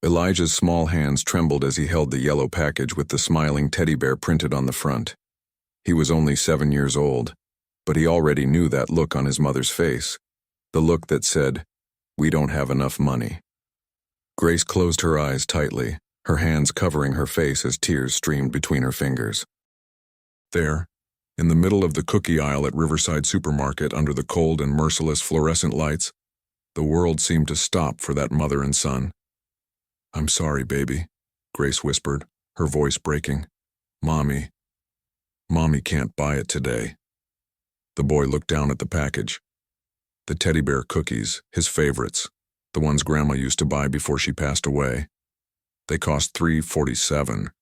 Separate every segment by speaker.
Speaker 1: Elijah's small hands trembled as he held the yellow package with the smiling teddy bear printed on the front. He was only 7 years old, but he already knew that look on his mother's face, the look that said, "We don't have enough money." Grace closed her eyes tightly, her hands covering her face as tears streamed between her fingers. There, in the middle of the cookie aisle at Riverside Supermarket under the cold and merciless fluorescent lights, the world seemed to stop for that mother and son. "I'm sorry, baby," Grace whispered, her voice breaking. Mommy can't buy it today." The boy looked down at the package. The teddy bear cookies, his favorites, the ones Grandma used to buy before she passed away. They cost $3.47.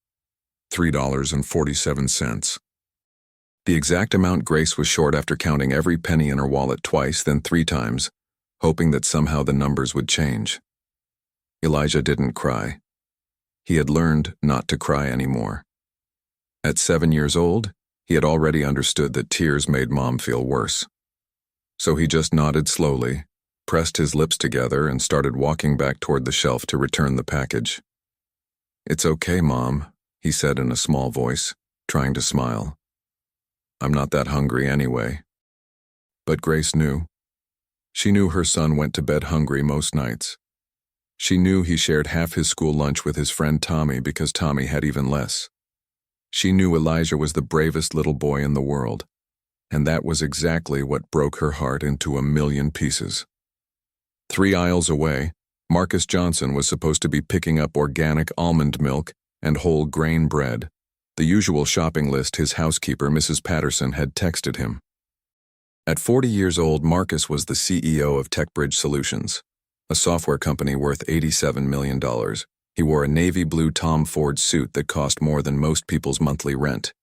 Speaker 1: The exact amount Grace was short after counting every penny in her wallet twice, then 3 times, hoping that somehow the numbers would change. Elijah didn't cry. He had learned not to cry anymore. At 7 years old, he had already understood that tears made Mom feel worse. So he just nodded slowly, pressed his lips together, and started walking back toward the shelf to return the package. "It's okay, Mom," he said in a small voice, trying to smile. "I'm not that hungry anyway." But Grace knew. She knew her son went to bed hungry most nights. She knew he shared half his school lunch with his friend Tommy because Tommy had even less. She knew Elijah was the bravest little boy in the world, and that was exactly what broke her heart into a million pieces. 3 aisles away, Marcus Johnson was supposed to be picking up organic almond milk and whole grain bread, the usual shopping list his housekeeper, Mrs. Patterson, had texted him. At 40 years old, Marcus was the CEO of TechBridge Solutions, a software company worth $87 million. He wore a navy blue Tom Ford suit that cost more than most people's monthly rent.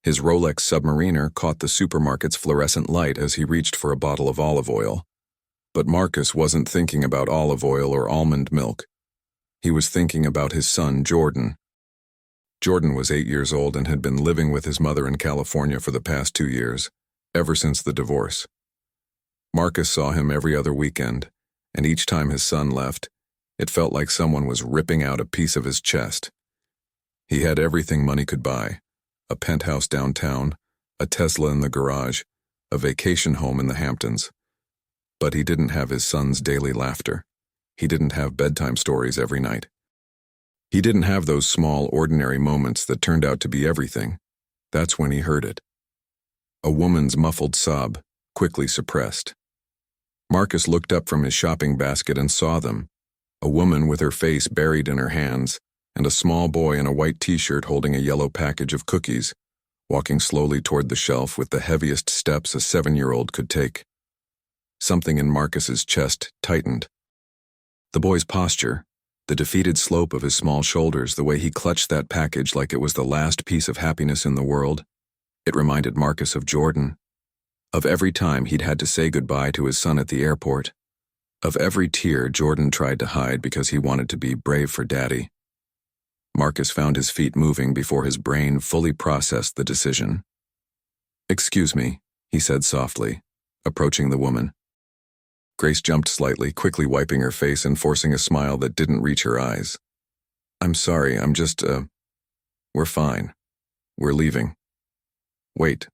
Speaker 1: His Rolex Submariner caught the supermarket's fluorescent light as he reached for a bottle of olive oil. But Marcus wasn't thinking about olive oil or almond milk. He was thinking about his son, Jordan. Jordan was 8 years old and had been living with his mother in California for the past 2 years, ever since the divorce. Marcus saw him every other weekend, and each time his son left, it felt like someone was ripping out a piece of his chest. He had everything money could buy: a penthouse downtown, a Tesla in the garage, a vacation home in the Hamptons. But he didn't have his son's daily laughter. He didn't have bedtime stories every night. He didn't have those small, ordinary moments that turned out to be everything. That's when he heard it. A woman's muffled sob, quickly suppressed. Marcus looked up from his shopping basket and saw them. A woman with her face buried in her hands, and a small boy in a white t-shirt holding a yellow package of cookies, walking slowly toward the shelf with the heaviest steps a 7-year-old could take. Something in Marcus's chest tightened. The boy's posture, the defeated slope of his small shoulders, the way he clutched that package like it was the last piece of happiness in the world, it reminded Marcus of Jordan. Of every time he'd had to say goodbye to his son at the airport. Of every tear Jordan tried to hide because he wanted to be brave for Daddy. Marcus found his feet moving before his brain fully processed the decision. "Excuse me," he said softly, approaching the woman. Grace jumped slightly, quickly wiping her face and forcing a smile that didn't reach her eyes. "I'm sorry, I'm just, we're fine. We're leaving." "Wait,"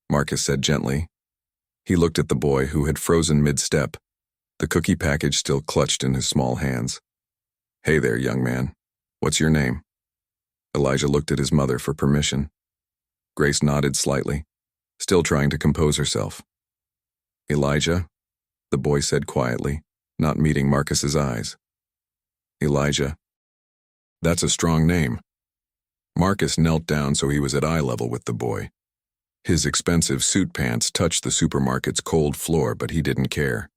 Speaker 1: Marcus said gently. He looked at the boy, who had frozen mid-step, the cookie package still clutched in his small hands. "Hey there, young man. What's your name?" Elijah looked at his mother for permission. Grace nodded slightly, still trying to compose herself. "Elijah," the boy said quietly, not meeting Marcus's eyes. "Elijah. That's a strong name." Marcus knelt down so he was at eye level with the boy. His expensive suit pants touched the supermarket's cold floor, but he didn't care.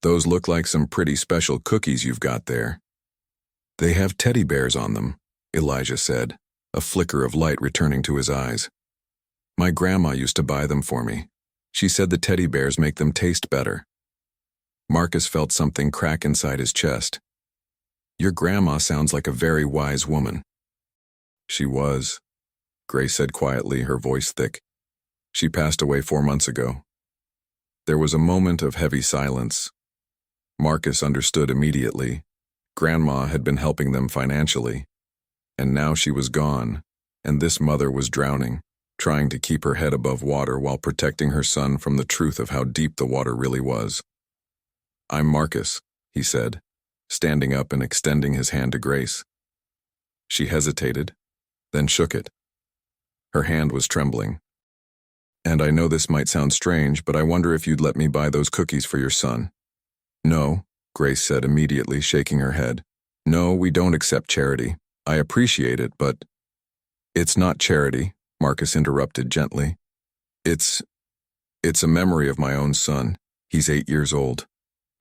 Speaker 1: "Those look like some pretty special cookies you've got there." "They have teddy bears on them," Elijah said, a flicker of light returning to his eyes. "My grandma used to buy them for me. She said the teddy bears make them taste better." Marcus felt something crack inside his chest. "Your grandma sounds like a very wise woman." "She was," Grace said quietly, her voice thick. "She passed away 4 months ago." There was a moment of heavy silence. Marcus understood immediately. Grandma had been helping them financially, and now she was gone, and this mother was drowning, trying to keep her head above water while protecting her son from the truth of how deep the water really was. "I'm Marcus," he said, standing up and extending his hand to Grace. She hesitated, then shook it. Her hand was trembling. "And I know this might sound strange, but I wonder if you'd let me buy those cookies for your son." "No," Grace said immediately, shaking her head. "No, we don't accept charity. I appreciate it, but—" "It's not charity," Marcus interrupted gently. It's a memory of my own son. He's 8 years old,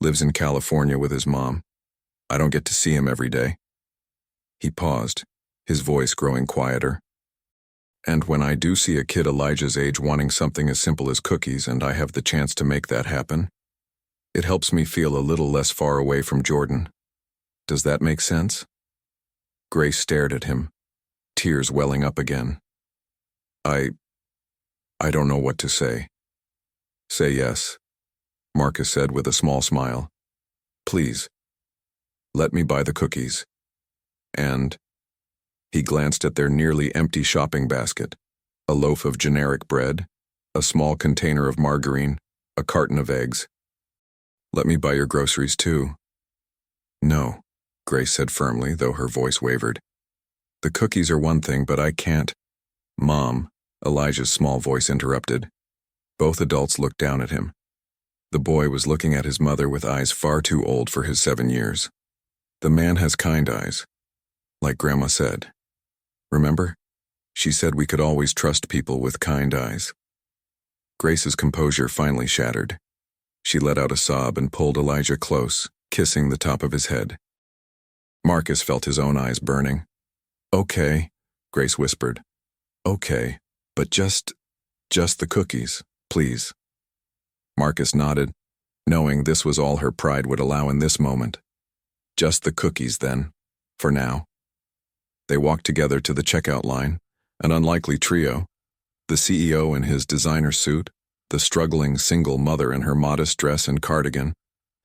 Speaker 1: lives in California with his mom. I don't get to see him every day." He paused, his voice growing quieter. "And when I do see a kid Elijah's age wanting something as simple as cookies and I have the chance to make that happen, it helps me feel a little less far away from Jordan. Does that make sense?" Grace stared at him, tears welling up again. I don't know what to say." "Say yes," Marcus said with a small smile. "Please, let me buy the cookies." And he glanced at their nearly empty shopping basket, a loaf of generic bread, a small container of margarine, a carton of eggs. "Let me buy your groceries too." "No," Grace said firmly, though her voice wavered. "The cookies are one thing, but I can't—" "Mom," Elijah's small voice interrupted. Both adults looked down at him. The boy was looking at his mother with eyes far too old for his 7 years. "The man has kind eyes, like Grandma said. Remember? She said we could always trust people with kind eyes." Grace's composure finally shattered. She let out a sob and pulled Elijah close, kissing the top of his head. Marcus felt his own eyes burning. "Okay," Grace whispered. "Okay, but just the cookies, please." Marcus nodded, knowing this was all her pride would allow in this moment. Just the cookies, then, for now. They walked together to the checkout line, an unlikely trio, the CEO in his designer suit, the struggling single mother in her modest dress and cardigan,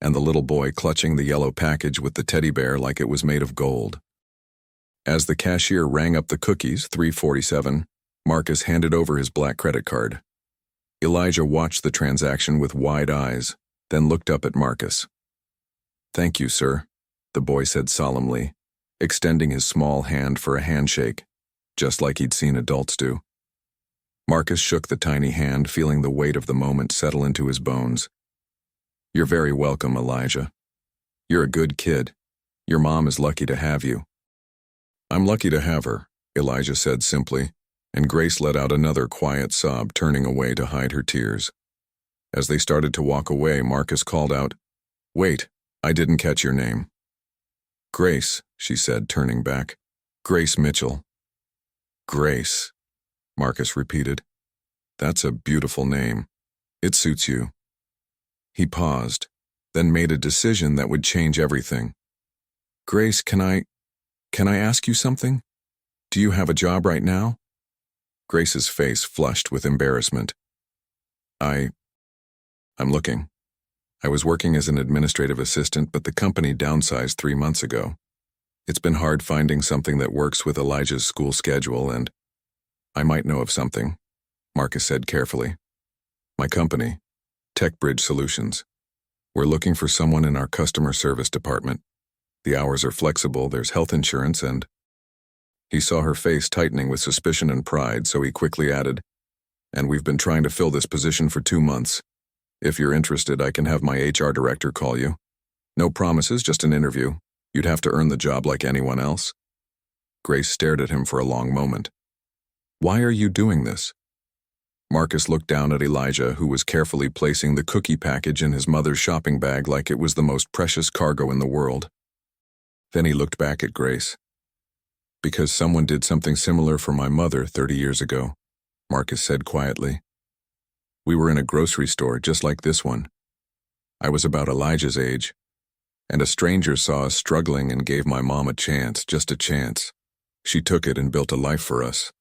Speaker 1: and the little boy clutching the yellow package with the teddy bear like it was made of gold. As the cashier rang up the cookies, $3.47, Marcus handed over his black credit card. Elijah watched the transaction with wide eyes, then looked up at Marcus. "Thank you, sir," the boy said solemnly, extending his small hand for a handshake, just like he'd seen adults do. Marcus shook the tiny hand, feeling the weight of the moment settle into his bones. "You're very welcome, Elijah. You're a good kid. Your mom is lucky to have you." "I'm lucky to have her," Elijah said simply, and Grace let out another quiet sob, turning away to hide her tears. As they started to walk away, Marcus called out, "Wait, I didn't catch your name." "Grace," she said, turning back. "Grace Mitchell." "Grace," Marcus repeated. "That's a beautiful name. It suits you." He paused, then made a decision that would change everything. "Grace, can I ask you something? Do you have a job right now?" Grace's face flushed with embarrassment. I'm looking. I was working as an administrative assistant, but the company downsized 3 months ago. It's been hard finding something that works with Elijah's school schedule, and I might know of something," Marcus said carefully. "My company, TechBridge Solutions. We're looking for someone in our customer service department. The hours are flexible, there's health insurance, and—" He saw her face tightening with suspicion and pride, so he quickly added, "And we've been trying to fill this position for 2 months. If you're interested, I can have my HR director call you. No promises, just an interview. You'd have to earn the job like anyone else." Grace stared at him for a long moment. "Why are you doing this?" Marcus looked down at Elijah, who was carefully placing the cookie package in his mother's shopping bag like it was the most precious cargo in the world. Then he looked back at Grace. "Because someone did something similar for my mother 30 years ago," Marcus said quietly. "We were in a grocery store just like this one. I was about Elijah's age, and a stranger saw us struggling and gave my mom a chance, just a chance. She took it and built a life for us.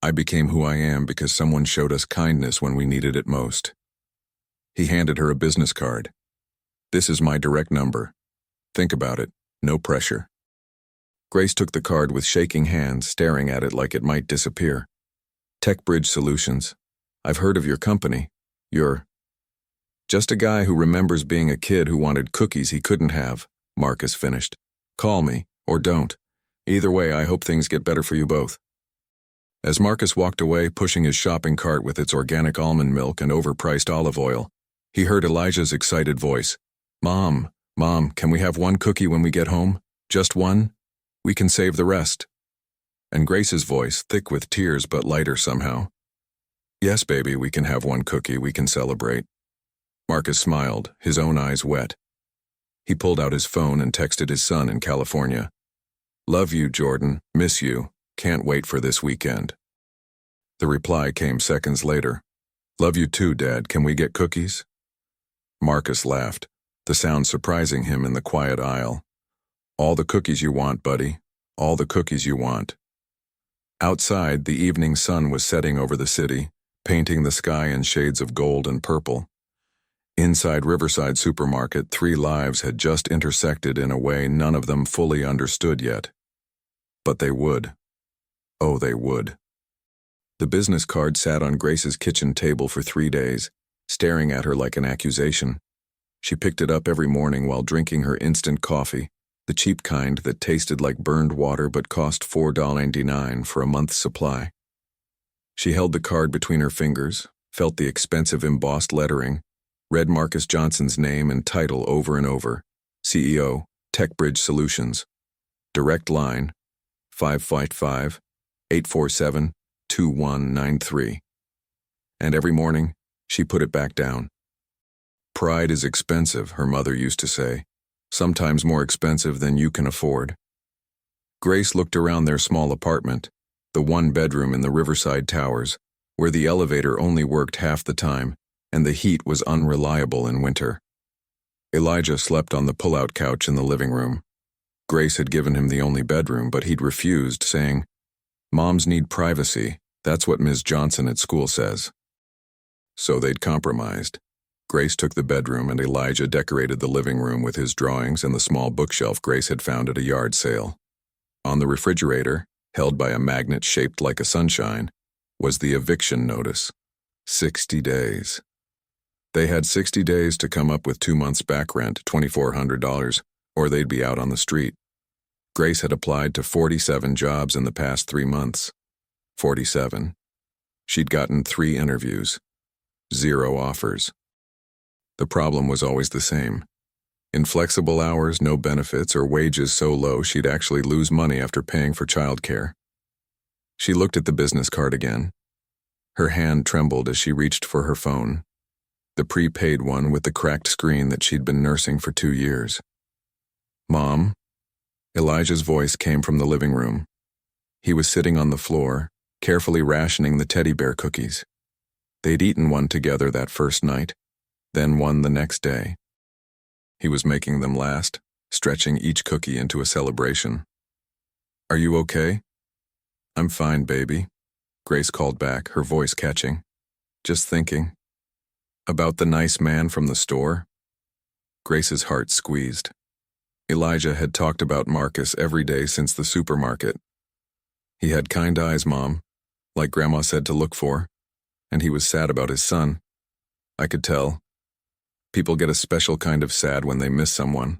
Speaker 1: I became who I am because someone showed us kindness when we needed it most." He handed her a business card. "This is my direct number. Think about it. No pressure. Grace took the card with shaking hands, staring at it like it might disappear. TechBridge Solutions. I've heard of your company. You're just a guy who remembers being a kid who wanted cookies he couldn't have, Marcus finished. Call me, or don't. Either way, I hope things get better for you both. As Marcus walked away, pushing his shopping cart with its organic almond milk and overpriced olive oil, he heard Elijah's excited voice. Mom, can we have one cookie when we get home? Just one? We can save the rest. And Grace's voice, thick with tears but lighter somehow. Yes, baby, we can have one cookie, we can celebrate. Marcus smiled, his own eyes wet. He pulled out his phone and texted his son in California. Love you, Jordan, miss you, can't wait for this weekend. The reply came seconds later. Love you too, Dad, can we get cookies? Marcus laughed, the sound surprising him in the quiet aisle. All the cookies you want, buddy, all the cookies you want. Outside, the evening sun was setting over the city, painting the sky in shades of gold and purple. Inside Riverside Supermarket, 3 lives had just intersected in a way none of them fully understood yet. But they would. Oh, they would. The business card sat on Grace's kitchen table for 3 days, staring at her like an accusation. She picked it up every morning while drinking her instant coffee, the cheap kind that tasted like burned water but cost $4.99 for a month's supply. She held the card between her fingers, felt the expensive embossed lettering, read Marcus Johnson's name and title over and over. CEO, TechBridge Solutions. Direct line, 555-847-2193. And every morning, she put it back down. Pride is expensive, her mother used to say, sometimes more expensive than you can afford. Grace looked around their small apartment, the 1-bedroom in the Riverside Towers, where the elevator only worked half the time, and the heat was unreliable in winter. Elijah slept on the pull-out couch in the living room. Grace had given him the only bedroom, but he'd refused, saying, Moms need privacy, that's what Ms. Johnson at school says. So they'd compromised. Grace took the bedroom and Elijah decorated the living room with his drawings and the small bookshelf Grace had found at a yard sale. On the refrigerator, held by a magnet shaped like a sunshine, was the eviction notice. 60 days. They had 60 days to come up with 2 months' back rent, $2,400, or they'd be out on the street. Grace had applied to 47 jobs in the past 3 months. 47. She'd gotten 3 interviews. 0 offers. The problem was always the same. Inflexible hours, no benefits, or wages so low she'd actually lose money after paying for childcare. She looked at the business card again. Her hand trembled as she reached for her phone. The prepaid one with the cracked screen that she'd been nursing for 2 years. Mom? Elijah's voice came from the living room. He was sitting on the floor, carefully rationing the teddy bear cookies. They'd eaten one together that first night, then one the next day. He was making them last, stretching each cookie into a celebration. Are you okay? I'm fine, baby, Grace called back, her voice catching. Just thinking. About the nice man from the store? Grace's heart squeezed. Elijah had talked about Marcus every day since the supermarket. He had kind eyes, Mom, like Grandma said to look for, and he was sad about his son. I could tell. People get a special kind of sad when they miss someone.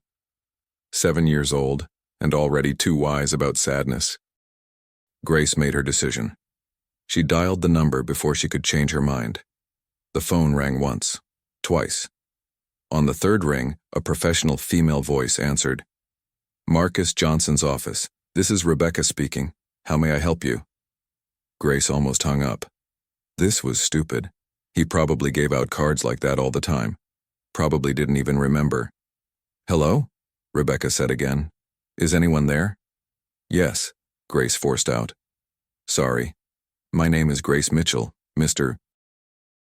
Speaker 1: 7 years old, and already too wise about sadness. Grace made her decision. She dialed the number before she could change her mind. The phone rang once, twice. On the 3rd ring, a professional female voice answered. Marcus Johnson's office. This is Rebecca speaking. How may I help you? Grace almost hung up. This was stupid. He probably gave out cards like that all the time. Probably didn't even remember. Hello? Rebecca said again. Is anyone there? Yes, Grace forced out. Sorry. My name is Grace Mitchell, Mr.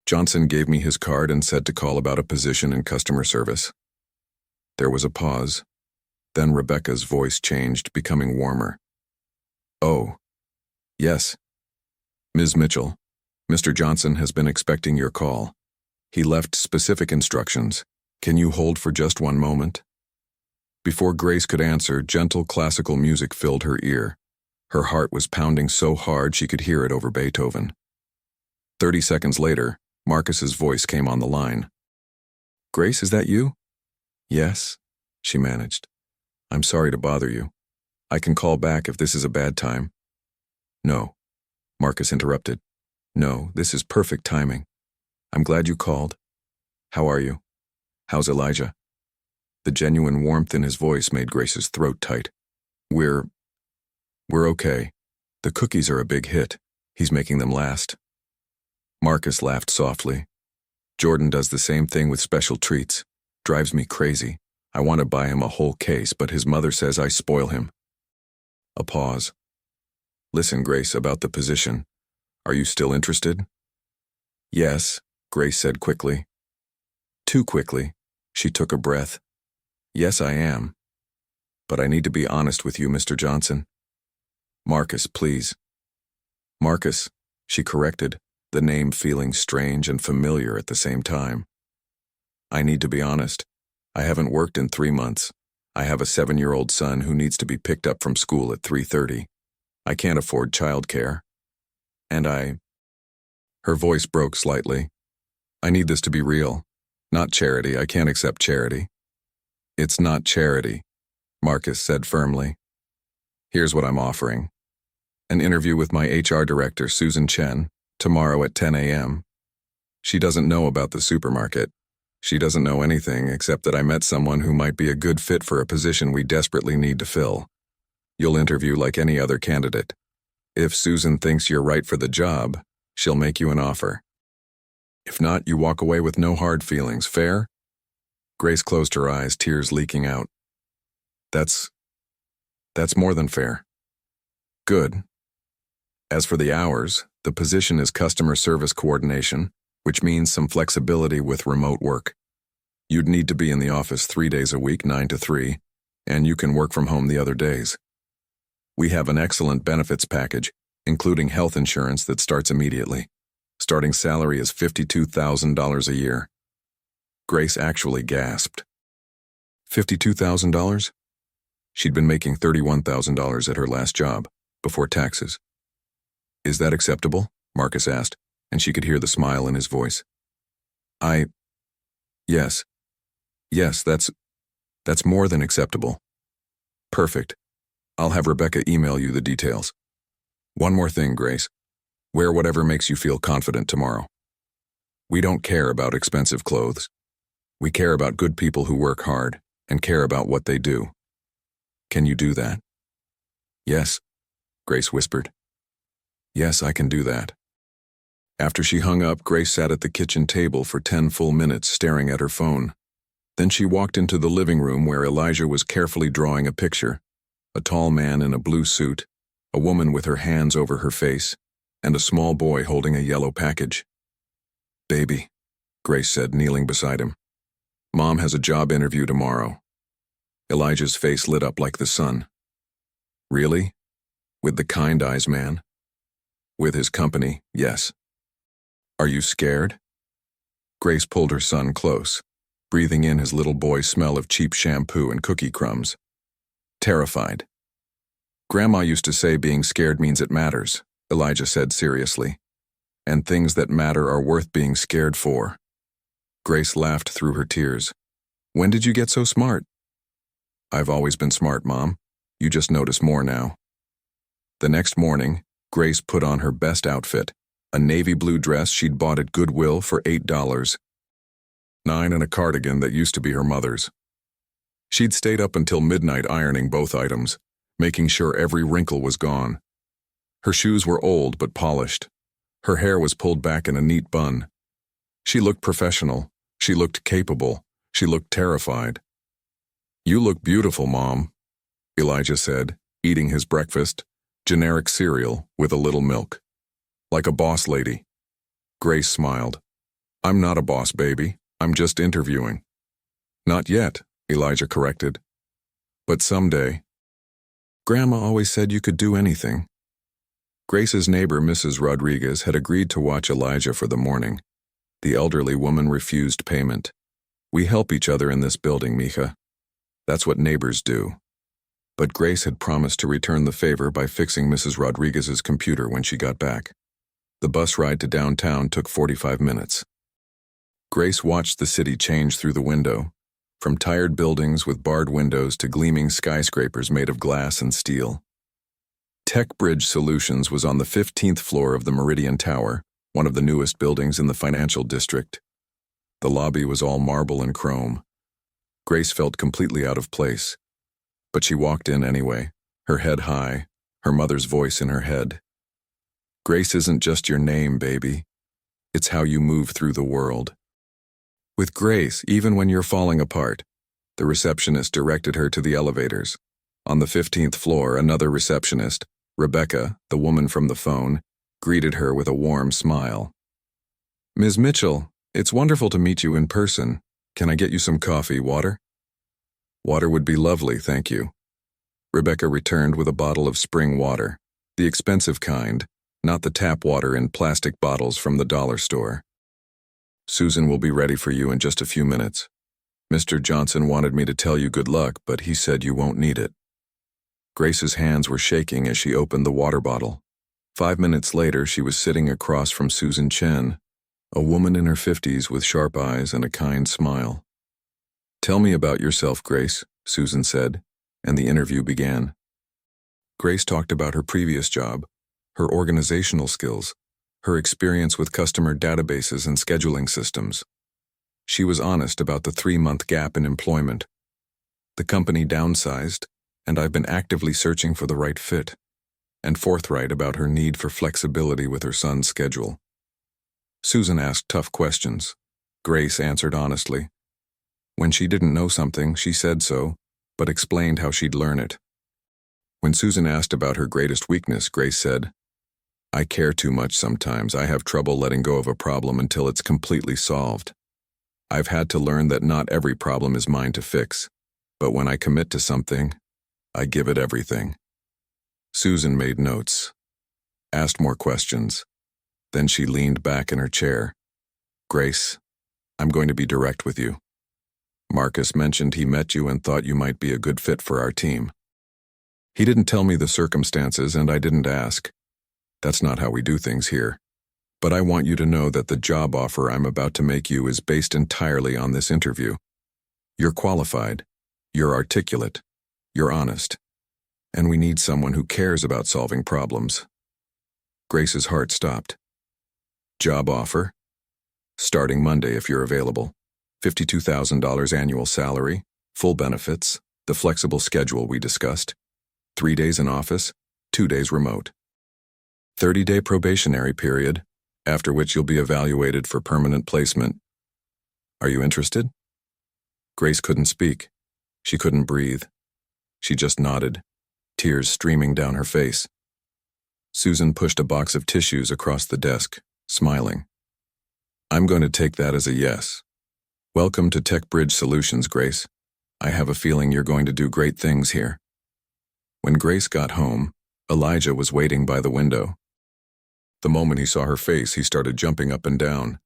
Speaker 1: Johnson gave me his card and said to call about a position in customer service. There was a pause. Then Rebecca's voice changed, becoming warmer. Oh. Yes. Ms. Mitchell, Mr. Johnson has been expecting your call. He left specific instructions. Can you hold for just one moment? Before Grace could answer, gentle classical music filled her ear. Her heart was pounding so hard she could hear it over Beethoven. 30 seconds later, Marcus's voice came on the line. "Grace, is that you?" "Yes," she managed. "I'm sorry to bother you. I can call back if this is a bad time." "No," Marcus interrupted. "No, this is perfect timing. I'm glad you called. How are you? How's Elijah?" The genuine warmth in his voice made Grace's throat tight. We're okay. The cookies are a big hit. He's making them last." Marcus laughed softly. "Jordan does the same thing with special treats. Drives me crazy. I want to buy him a whole case, but his mother says I spoil him." A pause. "Listen, Grace, about the position. Are you still interested?" "Yes," Grace said quickly. Too quickly. She took a breath. "Yes, I am. But I need to be honest with you, Mr. Johnson." "Marcus, please." "Marcus," she corrected, the name feeling strange and familiar at the same time. "I need to be honest. I haven't worked in 3 months. I have a 7-year-old son who needs to be picked up from school at 3:30. I can't afford childcare. And Her voice broke slightly. "I need this to be real. Not charity. I can't accept charity." "It's not charity," Marcus said firmly. "Here's what I'm offering. An interview with my HR director, Susan Chen, tomorrow at 10 a.m. She doesn't know about the supermarket. She doesn't know anything except that I met someone who might be a good fit for a position we desperately need to fill. You'll interview like any other candidate. If Susan thinks you're right for the job, she'll make you an offer. If not, you walk away with no hard feelings. Fair?" Grace closed her eyes, tears leaking out. That's more than fair." "Good. As for the hours, the position is customer service coordination, which means some flexibility with remote work. You'd need to be in the office 3 days a week, 9 to 3, and you can work from home the other days. We have an excellent benefits package, including health insurance that starts immediately. Starting salary is $52,000 a year." Grace actually gasped. $52,000? She'd been making $31,000 at her last job, before taxes. "Is that acceptable?" Marcus asked, and she could hear the smile in his voice. Yes. Yes, that's more than acceptable." "Perfect. I'll have Rebecca email you the details. One more thing, Grace. Wear whatever makes you feel confident tomorrow. We don't care about expensive clothes. We care about good people who work hard and care about what they do. Can you do that?" "Yes," Grace whispered. "Yes, I can do that." After she hung up, Grace sat at the kitchen table for 10 full minutes staring at her phone. Then she walked into the living room where Elijah was carefully drawing a picture. A tall man in a blue suit, a woman with her hands over her face, and a small boy holding a yellow package. "Baby," Grace said, kneeling beside him. "Mom has a job interview tomorrow." Elijah's face lit up like the sun. "Really? With the Kind Eyes man?" "With his company, yes." "Are you scared?" Grace pulled her son close, breathing in his little boy's smell of cheap shampoo and cookie crumbs. "Terrified." "Grandma used to say being scared means it matters," Elijah said seriously. "And things that matter are worth being scared for." Grace laughed through her tears. "When did you get so smart?" "I've always been smart, Mom. You just notice more now." The next morning, Grace put on her best outfit, a navy blue dress she'd bought at Goodwill for $8.09 and a cardigan that used to be her mother's. She'd stayed up until midnight ironing both items, making sure every wrinkle was gone. Her shoes were old but polished. Her hair was pulled back in a neat bun. She looked professional. She looked capable. She looked terrified. "You look beautiful, Mom," Elijah said, eating his breakfast, generic cereal with a little milk. "Like a boss lady." Grace smiled. "I'm not a boss, baby. I'm just interviewing." "Not yet," Elijah corrected. "But someday." "Grandma always said you could do anything." Grace's neighbor, Mrs. Rodriguez, had agreed to watch Elijah for the morning. The elderly woman refused payment. "We help each other in this building, mija. That's what neighbors do. But Grace had promised to return the favor by fixing Mrs. Rodriguez's computer when she got back. The bus ride to downtown took 45 minutes. Grace watched the city change through the window, from tired buildings with barred windows to gleaming skyscrapers made of glass and steel. Tech Bridge Solutions was on the 15th floor of the Meridian Tower, one of the newest buildings in the financial district. The lobby was all marble and chrome. Grace felt completely out of place, but she walked in anyway, her head high, her mother's voice in her head. Grace isn't just your name, baby. It's how you move through the world. With Grace, even when you're falling apart, the receptionist directed her to the elevators. On the 15th floor, another receptionist, Rebecca, the woman from the phone, greeted her with a warm smile. "Ms. Mitchell, it's wonderful to meet you in person. Can I get you some coffee, water?" "Water would be lovely, thank you." Rebecca returned with a bottle of spring water, the expensive kind, not the tap water in plastic bottles from the dollar store. "Susan will be ready for you in just a few minutes. Mr. Johnson wanted me to tell you good luck, but he said you won't need it." Grace's hands were shaking as she opened the water bottle. 5 minutes later, she was sitting across from Susan Chen, a woman in her 50s with sharp eyes and a kind smile. "Tell me about yourself, Grace," Susan said, and the interview began. Grace talked about her previous job, her organizational skills, her experience with customer databases and scheduling systems. She was honest about the 3-month gap in employment. "The company downsized, and I've been actively searching for the right fit," and forthright about her need for flexibility with her son's schedule. Susan asked tough questions. Grace answered honestly. When she didn't know something, she said so, but explained how she'd learn it. When Susan asked about her greatest weakness, Grace said, "I care too much sometimes. I have trouble letting go of a problem until it's completely solved. I've had to learn that not every problem is mine to fix, but when I commit to something, I give it everything." Susan made notes, asked more questions. Then she leaned back in her chair. "Grace, I'm going to be direct with you. Marcus mentioned he met you and thought you might be a good fit for our team. He didn't tell me the circumstances and I didn't ask. That's not how we do things here. But I want you to know that the job offer I'm about to make you is based entirely on this interview. You're qualified, you're articulate, you're honest, and we need someone who cares about solving problems." Grace's heart stopped. "Job offer? Starting Monday if you're available. $52,000 annual salary, full benefits, the flexible schedule we discussed. 3 days in office, 2 days remote. 30-day probationary period, after which you'll be evaluated for permanent placement. Are you interested?" Grace couldn't speak. She couldn't breathe. She just nodded, tears streaming down her face. Susan pushed a box of tissues across the desk, smiling. "I'm going to take that as a yes. Welcome to Tech Bridge Solutions, Grace. I have a feeling you're going to do great things here." When Grace got home, Elijah was waiting by the window. The moment he saw her face, he started jumping up and down.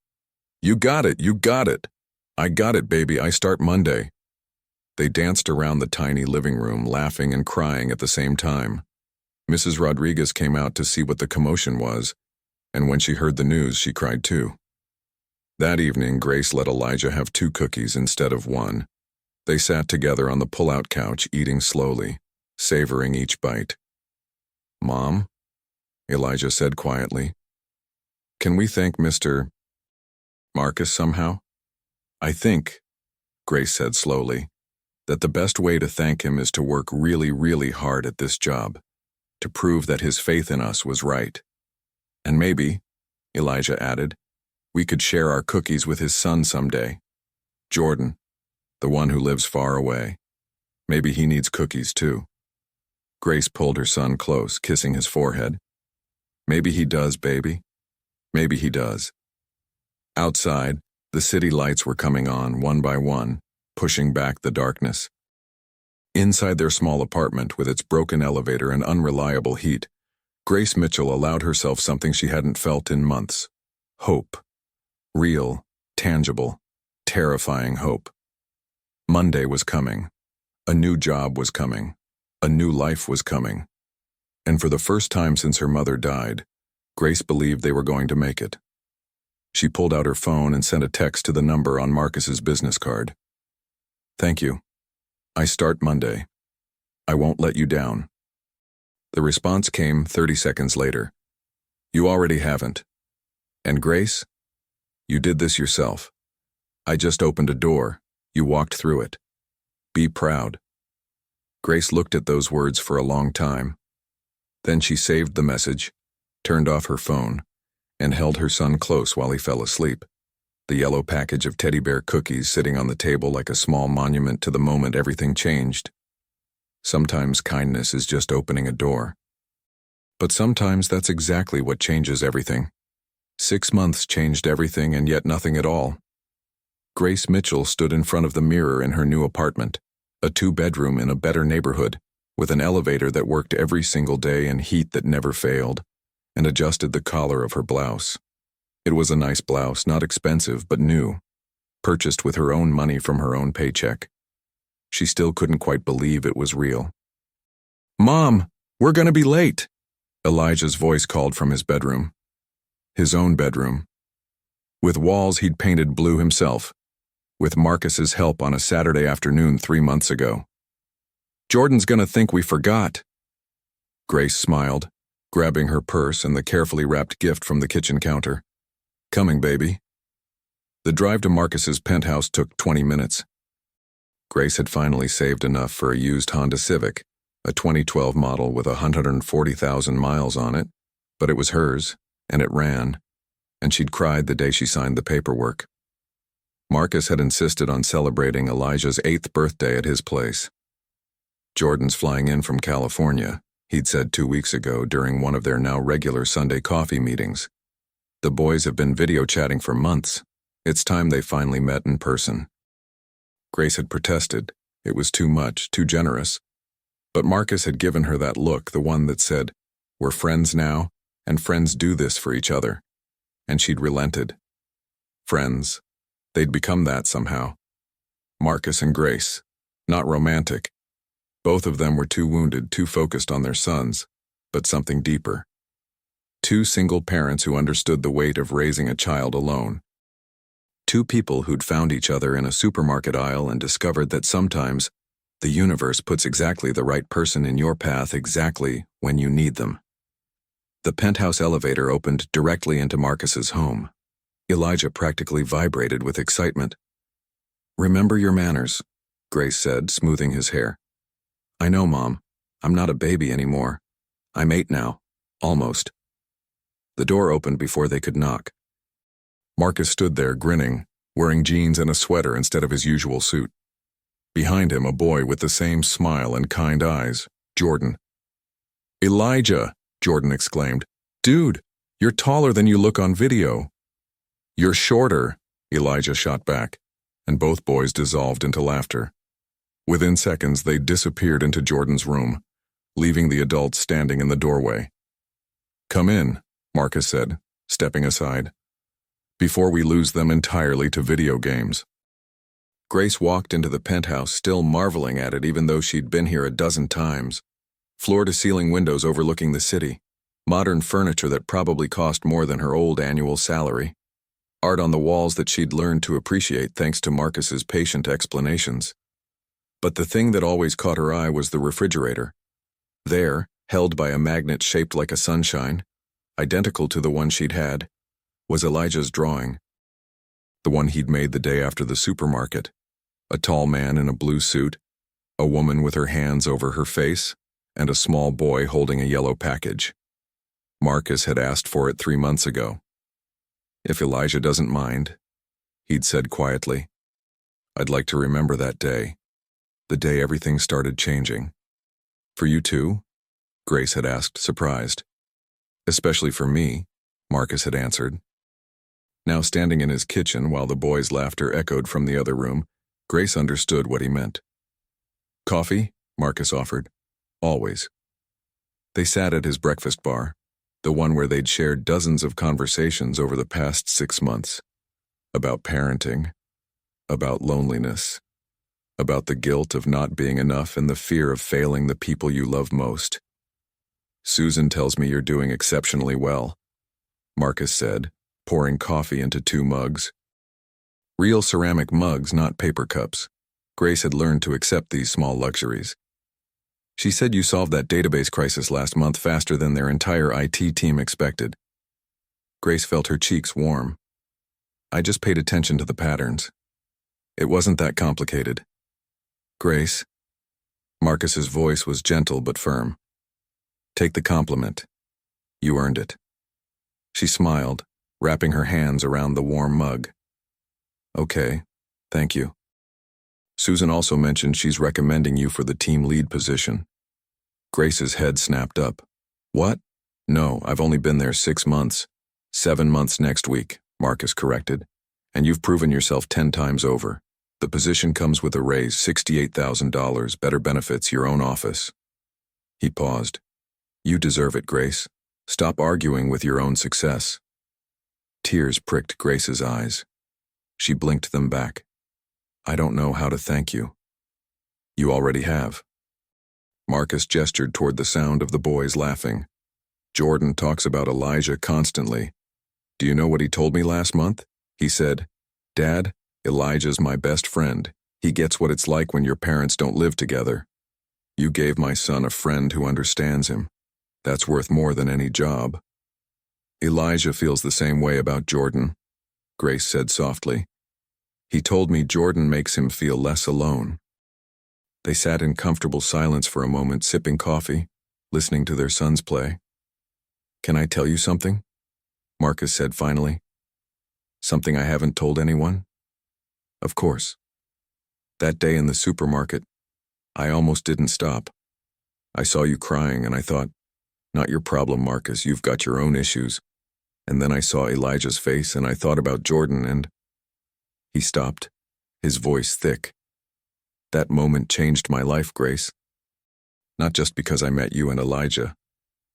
Speaker 1: "You got it, you got it. I got it, baby, I start Monday." They danced around the tiny living room, laughing and crying at the same time. Mrs. Rodriguez came out to see what the commotion was, and when she heard the news, she cried too. That evening, Grace let Elijah have 2 cookies instead of 1. They sat together on the pull-out couch, eating slowly, savoring each bite. "Mom," Elijah said quietly, "can we thank Mr. Marcus somehow?" "I think," Grace said slowly, "that the best way to thank him is to work really, really hard at this job, to prove that his faith in us was right. And maybe," Elijah added, "we could share our cookies with his son someday. Jordan, the one who lives far away. Maybe he needs cookies too." Grace pulled her son close, kissing his forehead. "Maybe he does, baby. Maybe he does." Outside, the city lights were coming on, one by one, pushing back the darkness. Inside their small apartment, with its broken elevator and unreliable heat, Grace Mitchell allowed herself something she hadn't felt in months. Hope. Real, tangible, terrifying hope. Monday was coming. A new job was coming. A new life was coming. And for the first time since her mother died, Grace believed they were going to make it. She pulled out her phone and sent a text to the number on Marcus's business card. "Thank you. I start Monday. I won't let you down." The response came 30 seconds later. "You already haven't. And Grace, you did this yourself. I just opened a door. You walked through it. Be proud." Grace looked at those words for a long time. Then she saved the message, turned off her phone, and held her son close while he fell asleep, the yellow package of teddy bear cookies sitting on the table like a small monument to the moment everything changed. Sometimes kindness is just opening a door. But sometimes that's exactly what changes everything. 6 months changed everything and yet nothing at all. Grace Mitchell stood in front of the mirror in her new apartment, a 2-bedroom in a better neighborhood, with an elevator that worked every single day and heat that never failed, and adjusted the collar of her blouse. It was a nice blouse, not expensive, but new, purchased with her own money from her own paycheck. She still couldn't quite believe it was real. "Mom, we're gonna be late," Elijah's voice called from his bedroom. His own bedroom. With walls he'd painted blue himself, with Marcus's help on a Saturday afternoon 3 months ago. "Jordan's gonna think we forgot." Grace smiled, grabbing her purse and the carefully wrapped gift from the kitchen counter. "Coming, baby." The drive to Marcus's penthouse took 20 minutes. Grace had finally saved enough for a used Honda Civic, a 2012 model with 140,000 miles on it, but it was hers, and it ran, and she'd cried the day she signed the paperwork. Marcus had insisted on celebrating Elijah's 8th birthday at his place. "Jordan's flying in from California," he'd said 2 weeks ago during one of their now regular Sunday coffee meetings. "The boys have been video chatting for months. It's time they finally met in person." Grace had protested. It was too much, too generous. But Marcus had given her that look, the one that said, "We're friends now, and friends do this for each other." And she'd relented. Friends. They'd become that somehow. Marcus and Grace. Not romantic. Both of them were too wounded, too focused on their sons, but something deeper. 2 single parents who understood the weight of raising a child alone. 2 people who'd found each other in a supermarket aisle and discovered that sometimes the universe puts exactly the right person in your path exactly when you need them. The penthouse elevator opened directly into Marcus's home. Elijah practically vibrated with excitement. "Remember your manners," Grace said, smoothing his hair. "I know, Mom. I'm not a baby anymore. I'm 8 now. Almost." The door opened before they could knock. Marcus stood there, grinning, wearing jeans and a sweater instead of his usual suit. Behind him, a boy with the same smile and kind eyes, Jordan. "Elijah," Jordan exclaimed. "Dude, you're taller than you look on video." "You're shorter," Elijah shot back, and both boys dissolved into laughter. Within seconds, they disappeared into Jordan's room, leaving the adults standing in the doorway. "Come in," Marcus said, stepping aside, "before we lose them entirely to video games." Grace walked into the penthouse, still marveling at it even though she'd been here a dozen times. Floor-to-ceiling windows overlooking the city, modern furniture that probably cost more than her old annual salary, art on the walls that she'd learned to appreciate thanks to Marcus's patient explanations. But the thing that always caught her eye was the refrigerator. There, held by a magnet shaped like a sunshine, identical to the one she'd had, was Elijah's drawing. The one he'd made the day after the supermarket. A tall man in a blue suit, a woman with her hands over her face, and a small boy holding a yellow package. Marcus had asked for it 3 months ago. "If Elijah doesn't mind," he'd said quietly, "I'd like to remember that day, the day everything started changing." "For you too?" Grace had asked, surprised. "Especially for me," Marcus had answered. Now standing in his kitchen while the boys' laughter echoed from the other room, Grace understood what he meant. "Coffee?" Marcus offered. "Always." They sat at his breakfast bar, the one where they'd shared dozens of conversations over the past 6 months. About parenting, about loneliness, About the guilt of not being enough and the fear of failing the people you love most. Susan tells me you're doing exceptionally well, Marcus said, pouring coffee into 2 mugs. Real ceramic mugs, not paper cups. Grace had learned to accept these small luxuries. She said you solved that database crisis last month faster than their entire IT team expected. Grace felt her cheeks warm. I just paid attention to the patterns. It wasn't that complicated. Grace. Marcus's voice was gentle but firm. Take the compliment. You earned it. She smiled, wrapping her hands around the warm mug. Okay, thank you. Susan also mentioned she's recommending you for the team lead position. Grace's head snapped up. What? No, I've only been there 6 months. 7 months next week, Marcus corrected. And you've proven yourself 10 times over. The position comes with a raise, $68,000, better benefits, your own office. He paused. You deserve it, Grace. Stop arguing with your own success. Tears pricked Grace's eyes. She blinked them back. I don't know how to thank you. You already have. Marcus gestured toward the sound of the boys laughing. Jordan talks about Elijah constantly. Do you know what he told me last month? He said, Dad, Elijah's my best friend. He gets what it's like when your parents don't live together. You gave my son a friend who understands him. That's worth more than any job. Elijah feels the same way about Jordan, Grace said softly. He told me Jordan makes him feel less alone. They sat in comfortable silence for a moment, sipping coffee, listening to their sons play. Can I tell you something? Marcus said finally. Something I haven't told anyone? Of course. That day in the supermarket, I almost didn't stop. I saw you crying and I thought, not your problem, Marcus, you've got your own issues. And then I saw Elijah's face and I thought about Jordan and... He stopped, his voice thick. That moment changed my life, Grace. Not just because I met you and Elijah,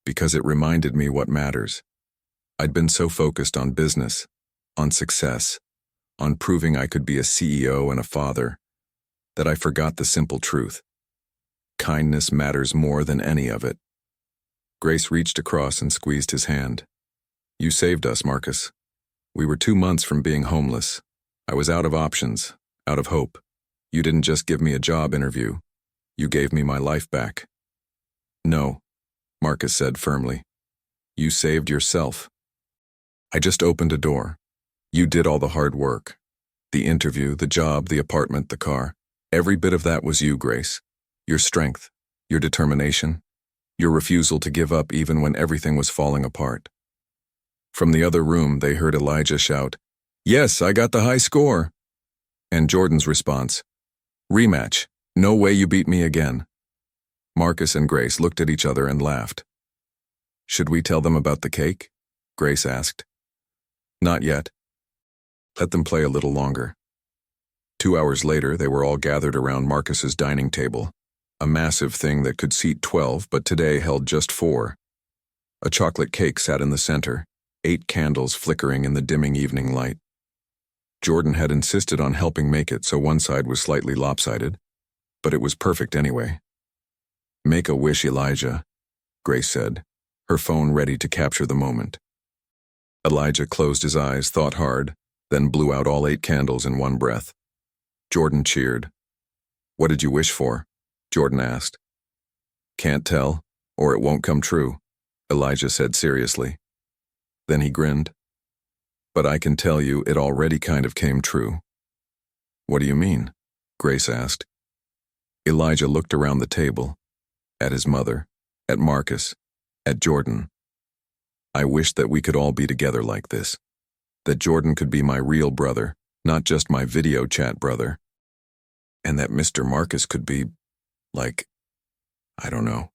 Speaker 1: because it reminded me what matters. I'd been so focused on business, on success, on proving I could be a CEO and a father, that I forgot the simple truth. Kindness matters more than any of it. Grace reached across and squeezed his hand. You saved us, Marcus. We were 2 months from being homeless. I was out of options, out of hope. You didn't just give me a job interview. You gave me my life back. No, Marcus said firmly. You saved yourself. I just opened a door. You did all the hard work. The interview, the job, the apartment, the car. Every bit of that was you, Grace. Your strength, your determination, your refusal to give up even when everything was falling apart. From the other room, they heard Elijah shout, Yes, I got the high score. And Jordan's response, Rematch. No way you beat me again. Marcus and Grace looked at each other and laughed. Should we tell them about the cake? Grace asked. Not yet. Let them play a little longer. 2 hours later, they were all gathered around Marcus's dining table, a massive thing that could seat 12 but today held just 4. A chocolate cake sat in the center, 8 candles flickering in the dimming evening light. Jordan had insisted on helping make it so one side was slightly lopsided, but it was perfect anyway. Make a wish, Elijah, Grace said, her phone ready to capture the moment. Elijah closed his eyes, thought hard, then blew out all 8 candles in one breath. Jordan cheered. What did you wish for? Jordan asked. Can't tell, or it won't come true, Elijah said seriously. Then he grinned. But I can tell you it already kind of came true. What do you mean? Grace asked. Elijah looked around the table, at his mother, at Marcus, at Jordan. I wish that we could all be together like this. That Jordan could be my real brother, not just my video chat brother. And that Mr. Marcus could be, like, I don't know,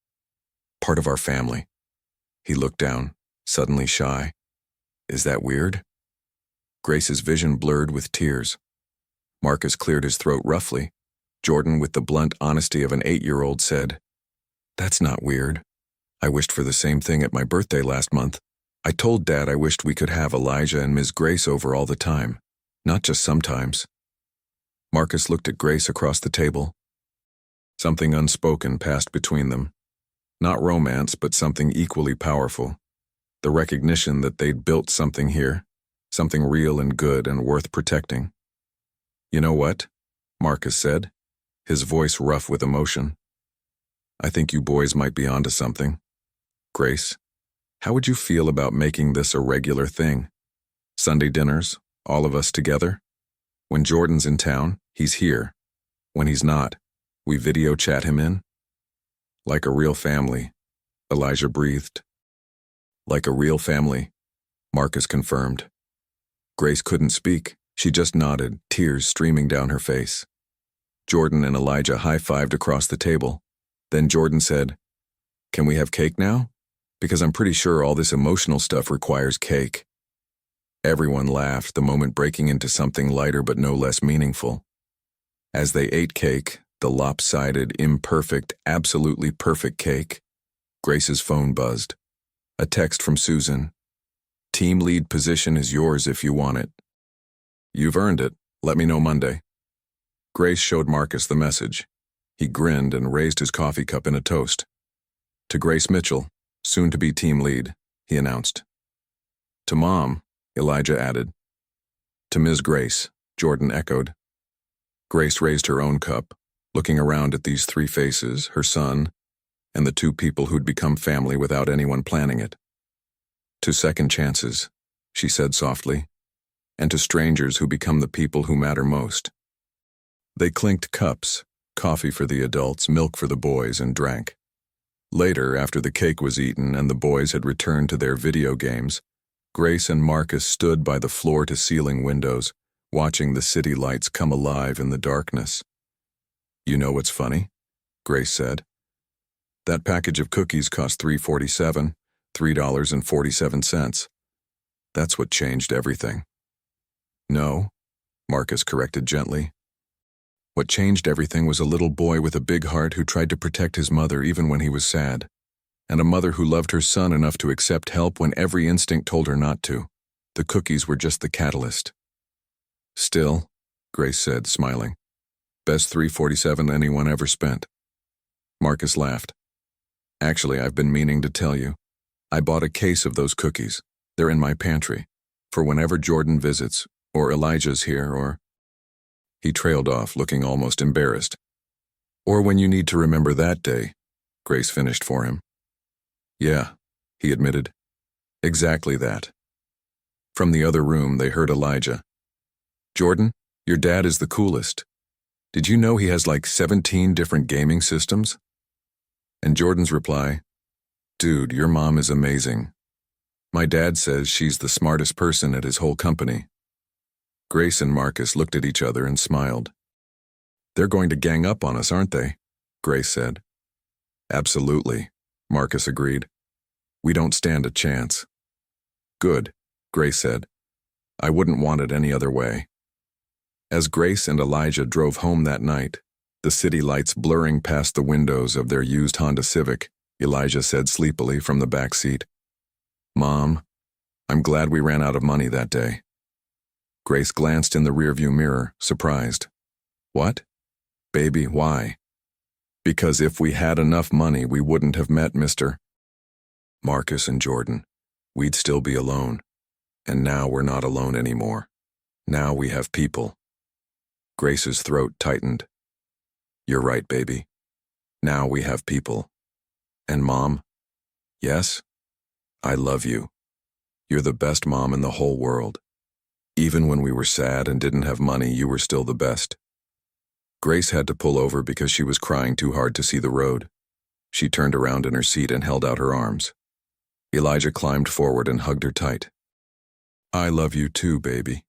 Speaker 1: part of our family. He looked down, suddenly shy. Is that weird? Grace's vision blurred with tears. Marcus cleared his throat roughly. Jordan, with the blunt honesty of an 8-year-old, said, That's not weird. I wished for the same thing at my birthday last month. I told Dad I wished we could have Elijah and Ms. Grace over all the time, not just sometimes. Marcus looked at Grace across the table. Something unspoken passed between them. Not romance, but something equally powerful. The recognition that they'd built something here, something real and good and worth protecting. "You know what?" Marcus said, his voice rough with emotion. "I think you boys might be onto something. Grace, how would you feel about making this a regular thing? Sunday dinners, all of us together? When Jordan's in town, he's here. When he's not, we video chat him in." "Like a real family," Elijah breathed. "Like a real family," Marcus confirmed. Grace couldn't speak. She just nodded, tears streaming down her face. Jordan and Elijah high-fived across the table. Then Jordan said, "Can we have cake now? Because I'm pretty sure all this emotional stuff requires cake." Everyone laughed, the moment breaking into something lighter but no less meaningful. As they ate cake, the lopsided, imperfect, absolutely perfect cake, Grace's phone buzzed. A text from Susan. "Team lead position is yours if you want it. You've earned it. Let me know Monday." Grace showed Marcus the message. He grinned and raised his coffee cup in a toast. "To Grace Mitchell, soon to be team lead," he announced. "To Mom," Elijah added. "To Ms. Grace," Jordan echoed. Grace raised her own cup, looking around at these three faces, her son, and the two people who'd become family without anyone planning it. "To second chances," she said softly, "and to strangers who become the people who matter most." They clinked cups, coffee for the adults, milk for the boys, and drank. Later, after the cake was eaten and the boys had returned to their video games, Grace and Marcus stood by the floor-to-ceiling windows, watching the city lights come alive in the darkness. "You know what's funny?" Grace said. "That package of cookies cost $3.47, $3.47. That's what changed everything." "No," Marcus corrected gently. "What changed everything was a little boy with a big heart who tried to protect his mother even when he was sad, and a mother who loved her son enough to accept help when every instinct told her not to. The cookies were just the catalyst." "Still," Grace said, smiling, "best $3.47 anyone ever spent." Marcus laughed. "Actually, I've been meaning to tell you. I bought a case of those cookies. They're in my pantry, for whenever Jordan visits, or Elijah's here, or—" He trailed off, looking almost embarrassed. "Or when you need to remember that day," Grace finished for him. "Yeah," he admitted. "Exactly that." From the other room, they heard Elijah. "Jordan, your dad is the coolest. Did you know he has like 17 different gaming systems?" And Jordan's reply, "Dude, your mom is amazing. My dad says she's the smartest person at his whole company." Grace and Marcus looked at each other and smiled. "They're going to gang up on us, aren't they?" Grace said. "Absolutely," Marcus agreed. "We don't stand a chance." "Good," Grace said. "I wouldn't want it any other way." As Grace and Elijah drove home that night, the city lights blurring past the windows of their used Honda Civic, Elijah said sleepily from the back seat, "Mom, I'm glad we ran out of money that day." Grace glanced in the rearview mirror, surprised. "What? Baby, why?" "Because if we had enough money, we wouldn't have met Mr. Marcus and Jordan. We'd still be alone. And now we're not alone anymore. Now we have people." Grace's throat tightened. "You're right, baby. Now we have people. And Mom, yes, I love you. You're the best mom in the whole world. Even when we were sad and didn't have money, you were still the best." Grace had to pull over because she was crying too hard to see the road. She turned around in her seat and held out her arms. Elijah climbed forward and hugged her tight. "I love you too, baby,"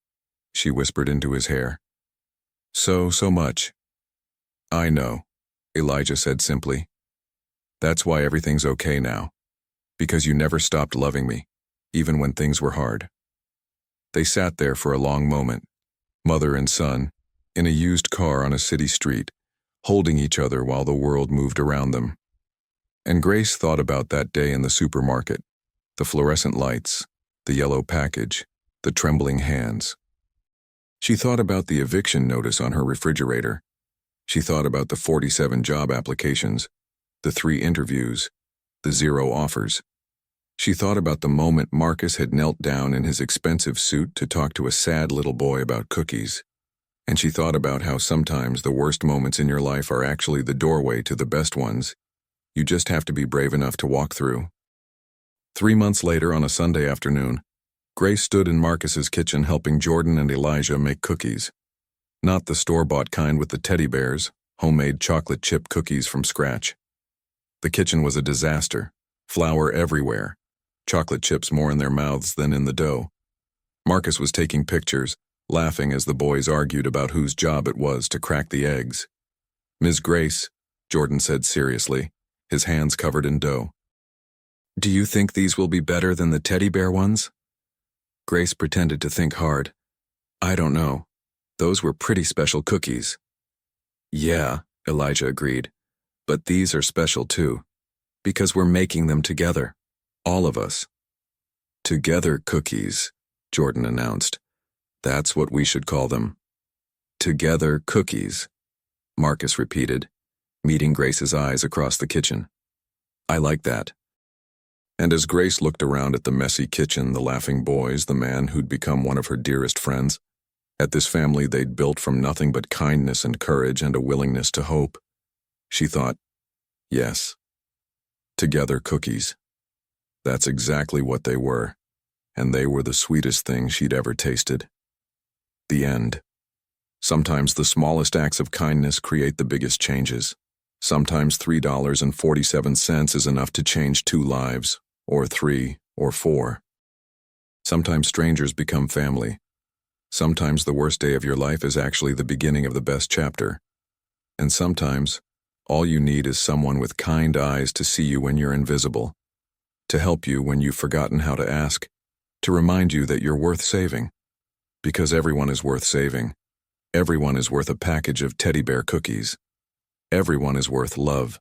Speaker 1: she whispered into his hair. So much." "I know," Elijah said simply. "That's why everything's okay now. Because you never stopped loving me, even when things were hard." They sat there for a long moment, mother and son, in a used car on a city street, holding each other while the world moved around them. And Grace thought about that day in the supermarket, the fluorescent lights, the yellow package, the trembling hands. She thought about the eviction notice on her refrigerator. She thought about the 47 job applications, the 3 interviews, the 0 offers. She thought about the moment Marcus had knelt down in his expensive suit to talk to a sad little boy about cookies. And she thought about how sometimes the worst moments in your life are actually the doorway to the best ones. You just have to be brave enough to walk through. 3 months later, on a Sunday afternoon, Grace stood in Marcus's kitchen helping Jordan and Elijah make cookies. Not the store-bought kind with the teddy bears, homemade chocolate chip cookies from scratch. The kitchen was a disaster. Flour everywhere. Chocolate chips more in their mouths than in the dough. Marcus was taking pictures, laughing as the boys argued about whose job it was to crack the eggs. "Ms. Grace," Jordan said seriously, his hands covered in dough. "Do you think these will be better than the teddy bear ones?" Grace pretended to think hard. "I don't know. Those were pretty special cookies." "Yeah," Elijah agreed, "but these are special too. Because we're making them together. All of us." "Together cookies," Jordan announced. "That's what we should call them." "Together cookies," Marcus repeated, meeting Grace's eyes across the kitchen. "I like that." And as Grace looked around at the messy kitchen, the laughing boys, the man who'd become one of her dearest friends, at this family they'd built from nothing but kindness and courage and a willingness to hope, she thought, yes, together cookies. That's exactly what they were, and they were the sweetest thing she'd ever tasted. The end. Sometimes the smallest acts of kindness create the biggest changes. Sometimes $3.47 is enough to change 2 lives, or 3, or 4. Sometimes strangers become family. Sometimes the worst day of your life is actually the beginning of the best chapter. And sometimes, all you need is someone with kind eyes to see you when you're invisible, to help you when you've forgotten how to ask, to remind you that you're worth saving. Because everyone is worth saving. Everyone is worth a package of teddy bear cookies. Everyone is worth love.